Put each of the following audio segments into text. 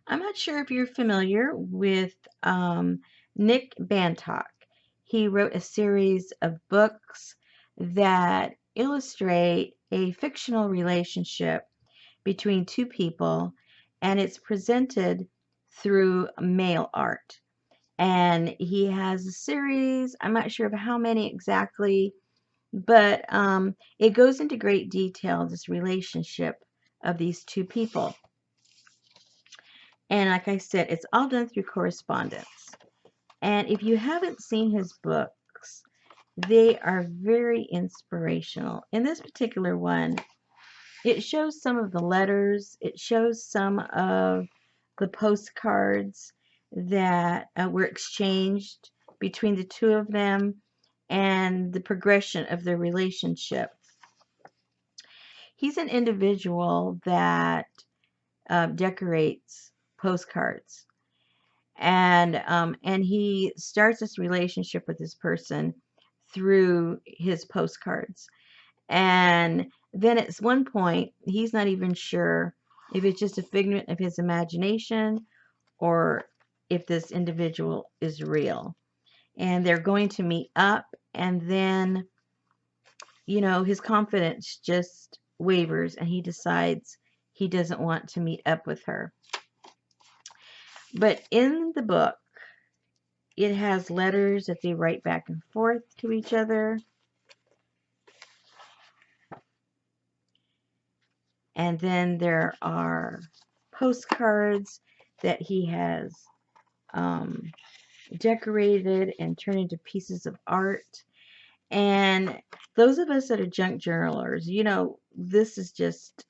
I'm not sure if you're familiar with Nick Bantock. He wrote a series of books that illustrate a fictional relationship between two people, and it's presented through mail art. And he has a series, I'm not sure of how many exactly, but it goes into great detail, this relationship of these two people. And like I said, it's all done through correspondence. And if you haven't seen his books, they are very inspirational. In this particular one, it shows some of the letters, it shows some of the postcards that were exchanged between the two of them and the progression of their relationship. He's an individual that decorates postcards, and he starts this relationship with this person through his postcards. And then at one point, he's not even sure if it's just a figment of his imagination or if this individual is real. And they're going to meet up, and then, his confidence just wavers and he decides he doesn't want to meet up with her. But in the book, it has letters that they write back and forth to each other. And then there are postcards that he has decorated and turned into pieces of art. And those of us that are junk journalers, this is just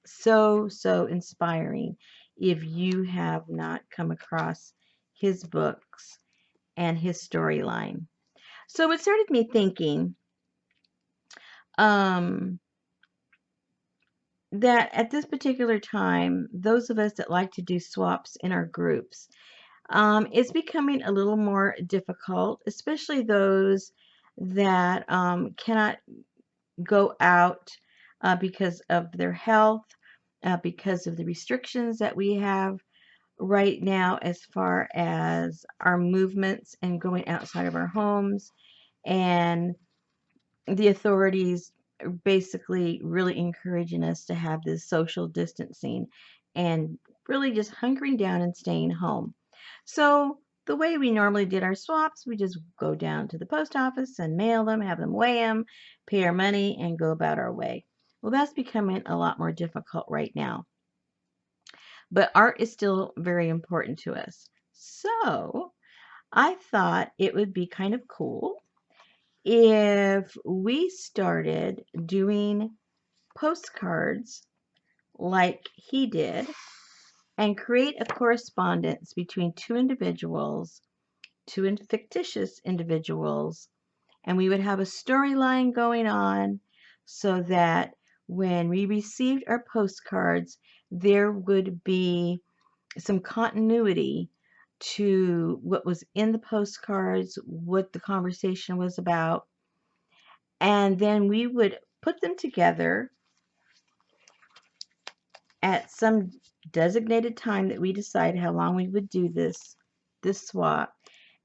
so, so inspiring if you have not come across his books and his storyline. So it started me thinking that at this particular time, those of us that like to do swaps in our groups, it's becoming a little more difficult, especially those that cannot go out because of their health, because of the restrictions that we have right now as far as our movements and going outside of our homes, and the authorities are basically really encouraging us to have this social distancing and really just hunkering down and staying home. So the way we normally did our swaps, we just go down to the post office and mail them, have them weigh them, pay our money, and go about our way. Well, that's becoming a lot more difficult right now. But art is still very important to us. So I thought it would be kind of cool if we started doing postcards like he did and create a correspondence between two individuals, two fictitious individuals, and we would have a storyline going on so that when we received our postcards, there would be some continuity to what was in the postcards, what the conversation was about, and then we would put them together at some designated time that we decide how long we would do this swap.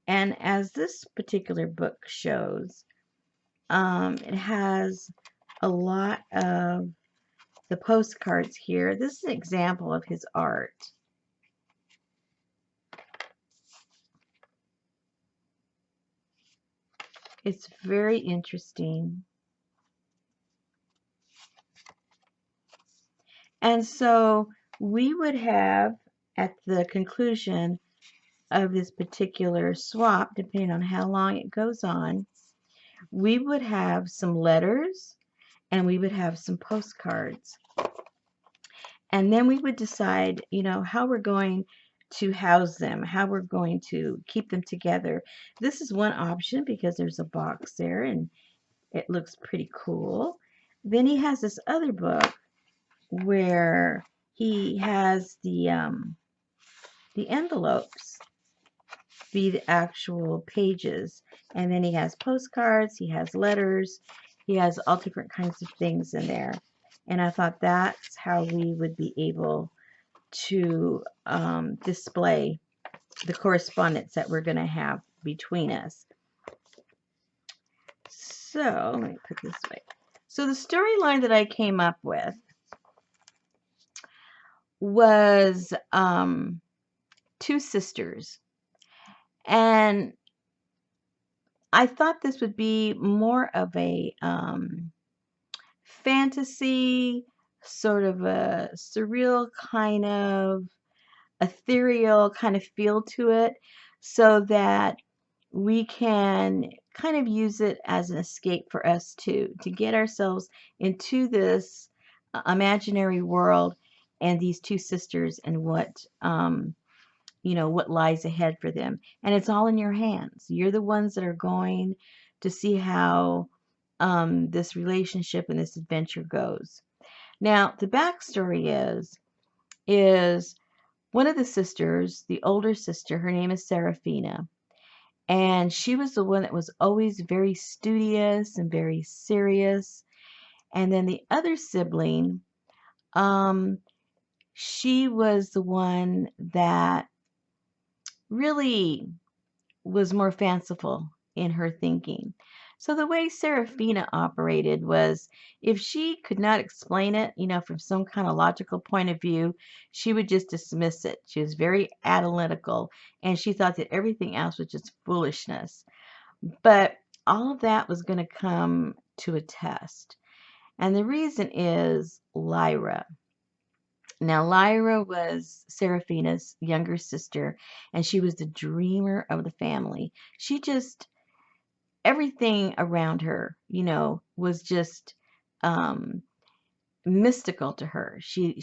And as this particular book shows, it has a lot of the postcards here. This is an example of his art. It's very interesting. And so we would have, at the conclusion of this particular swap, depending on how long it goes on, we would have some letters and we would have some postcards. And then we would decide, how we're going to house them, how we're going to keep them together. This is one option because there's a box there and it looks pretty cool. Then he has this other book where he has the envelopes be the actual pages, and then he has postcards, he has letters, he has all different kinds of things in there. And I thought that's how we would be able to display the correspondence that we're going to have between us. So let me put this way. So the storyline that I came up with was two sisters, and I thought this would be more of a fantasy, sort of a surreal kind of ethereal kind of feel to it, so that we can kind of use it as an escape for us to get ourselves into this imaginary world and these two sisters and what what lies ahead for them. And it's all in your hands. You're the ones that are going to see how this relationship and this adventure goes. Now, the backstory is one of the sisters, the older sister, her name is Seraphina, and she was the one that was always very studious and very serious. And then the other sibling, um, she was the one that really was more fanciful in her thinking. So the way Seraphina operated was if she could not explain it, from some kind of logical point of view, she would just dismiss it. She was very analytical, and she thought that everything else was just foolishness. But all of that was going to come to a test. And the reason is Lyra. Now, Lyra was Seraphina's younger sister, and she was the dreamer of the family. She just, everything around her, was just um, mystical to her. She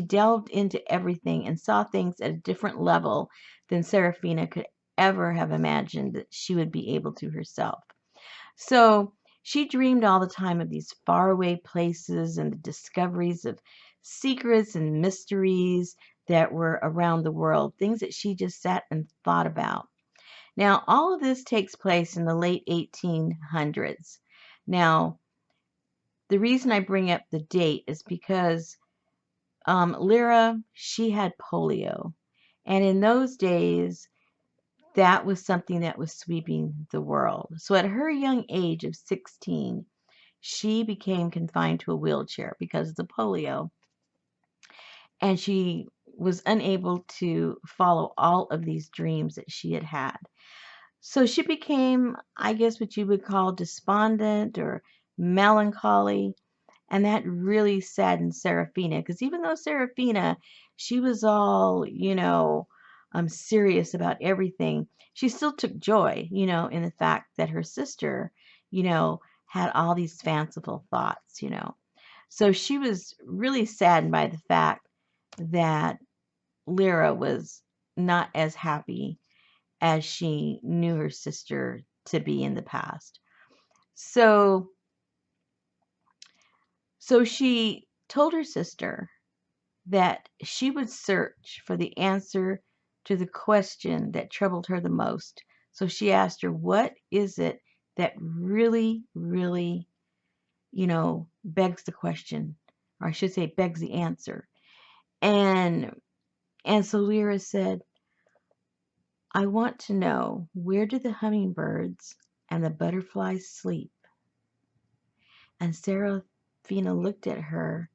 delved into everything and saw things at a different level than Seraphina could ever have imagined that she would be able to herself. So she dreamed all the time of these faraway places and the discoveries of secrets and mysteries that were around the world, things that she just sat and thought about. Now, all of this takes place in the late 1800s. Now, the reason I bring up the date is because Lyra, she had polio. And in those days, that was something that was sweeping the world. So at her young age of 16, she became confined to a wheelchair because of the polio. And she was unable to follow all of these dreams that she had had. So she became, I guess, what you would call despondent or melancholy. And that really saddened Seraphina, because even though Seraphina, she was all, serious about everything, she still took joy, in the fact that her sister, had all these fanciful thoughts. So she was really saddened by the fact that Lyra was not as happy as she knew her sister to be in the past. So she told her sister that she would search for the answer to the question that troubled her the most. So she asked her, what is it that really, really, begs the question, or I should say begs the answer. And so Lyra said, I want to know, where do the hummingbirds and the butterflies sleep? And Seraphina looked at her,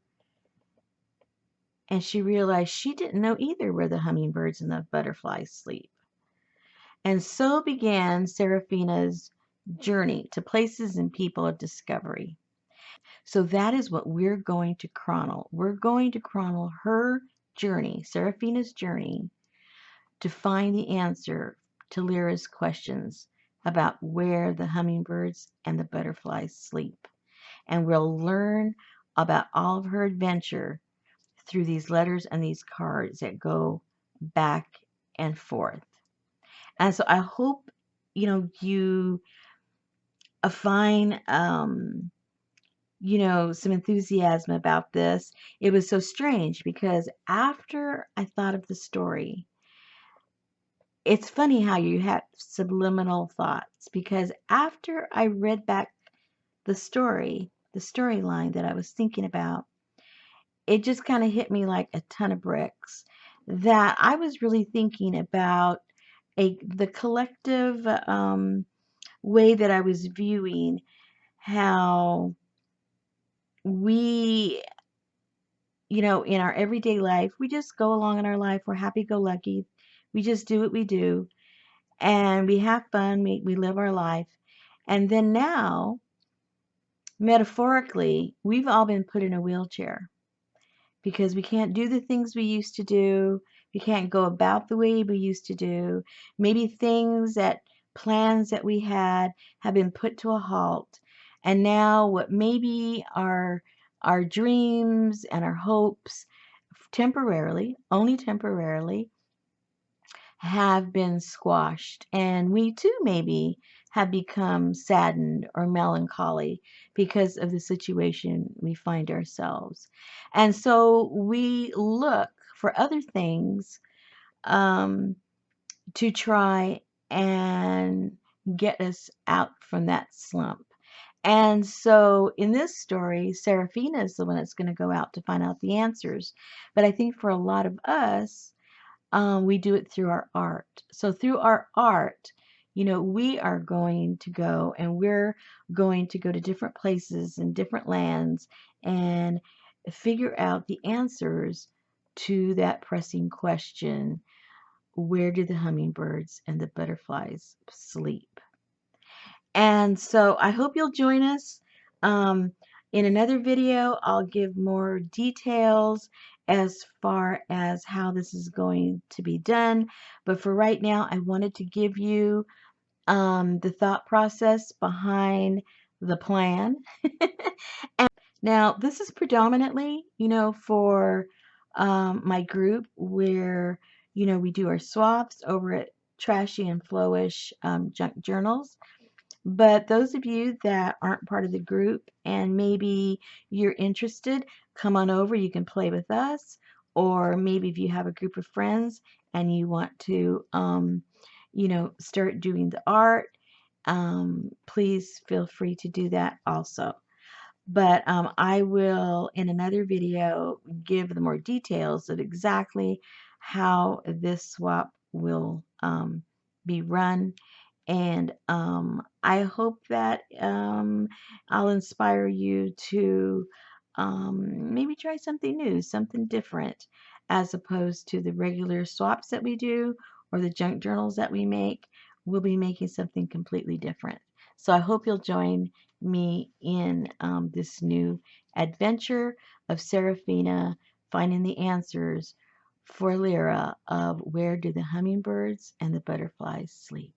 and she realized she didn't know either where the hummingbirds and the butterflies sleep. And so began Seraphina's journey to places and people of discovery. So that is what we're going to chronicle. We're going to chronicle her journey, Seraphina's journey, to find the answer to Lyra's questions about where the hummingbirds and the butterflies sleep. And we'll learn about all of her adventure through these letters and these cards that go back and forth. And so I hope, you find, some enthusiasm about this. It was so strange because after I thought of the story, it's funny how you have subliminal thoughts, because after I read back the storyline that I was thinking about, it just kind of hit me like a ton of bricks that I was really thinking about the collective way that I was viewing how we, in our everyday life, we just go along in our life. We're happy go lucky. We just do what we do and we have fun. We live our life. And then now, metaphorically, we've all been put in a wheelchair because we can't do the things we used to do. We can't go about the way we used to do. Maybe plans that we had have been put to a halt. And now what maybe our dreams and our hopes temporarily, only temporarily, have been squashed. And we too maybe have become saddened or melancholy because of the situation we find ourselves. And so we look for other things um, to try and get us out from that slump. And so in this story, Serafina is the one that's going to go out to find out the answers. But I think for a lot of us, we do it through our art. So through our art, we are going to go and we're going to go to different places and different lands and figure out the answers to that pressing question: where do the hummingbirds and the butterflies sleep? And so I hope you'll join us. Um, in another video, I'll give more details as far as how this is going to be done. But for right now, I wanted to give you the thought process behind the plan. Now, this is predominantly, for my group where, we do our swaps over at Trashy and Flowish Junk Journals. But those of you that aren't part of the group and maybe you're interested, come on over. You can play with us. Or maybe if you have a group of friends and you want to, start doing the art, please feel free to do that also. But I will, in another video, give the more details of exactly how this swap will be run. And I hope that I'll inspire you to maybe try something new, something different, as opposed to the regular swaps that we do or the junk journals that we make. We'll be making something completely different. So I hope you'll join me in this new adventure of Serafina finding the answers for Lyra of where do the hummingbirds and the butterflies sleep.